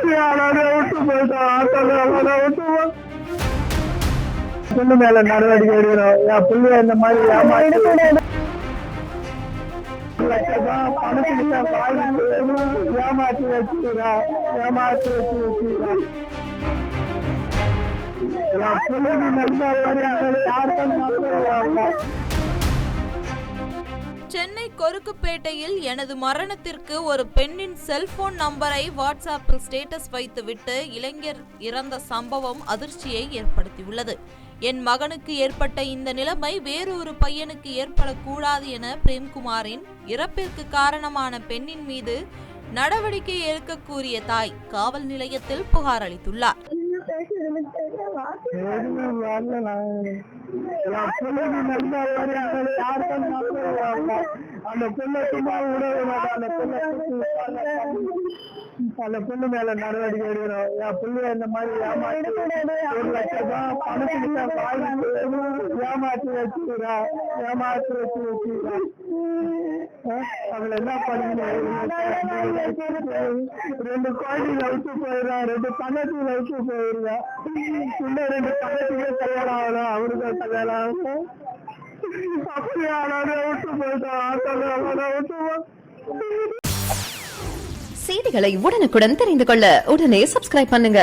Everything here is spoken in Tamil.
விட்டு போயிட்டோம். பொண்ணு மேல நடவடிக்கை எடுக்கிறோம். என் பிள்ளைய இந்த மாதிரி ஏமாற்றி வச்சுக்கிறா. சென்னை கொருக்குப்பேட்டையில் எனது மரணத்திற்கு ஒரு பெண்ணின் செல்போன் நம்பரை வாட்ஸ்அப்பில் ஸ்டேட்டஸ் வைத்துவிட்டு இளைஞர் இறந்த சம்பவம் அதிர்ச்சியை ஏற்படுத்தியுள்ளது. என் மகனுக்கு ஏற்பட்ட இந்த நிலைமை வேறொரு பையனுக்கு ஏற்படக்கூடாது என பிரேம்குமாரின் இறப்பிற்கு காரணமான பெண்ணின் மீது நடவடிக்கை எடுக்க கூறிய தாய் காவல் நிலையத்தில் புகார் அளித்துள்ளார். அந்த பொண்ணு மேல நடவடிக்கை எடுக்கிறோம். என் பிள்ளைய இந்த மாதிரி ஏமாற்றி 1 லட்சம் ரூபாய் பணத்துக்கிட்ட ஏமாற்றி வச்சுக்கிறா. அவளை என்ன பண்ணுங்க? 2 குழந்தைங்க விட்டு போயிடா, 2 தங்கச்சிகளை விட்டு போயிருந்தா. இன்னும் 2 தங்கச்சிகளே கல்யாணம் ஆகலாம், அவருக்கு கல்யாணம் ஆகலாம். அப்படியே விட்டு போயிட்டோம். செய்திகளை உடனுக்குடன் தெரிந்து கொள்ள உடனே சப்ஸ்கிரைப் பண்ணுங்க.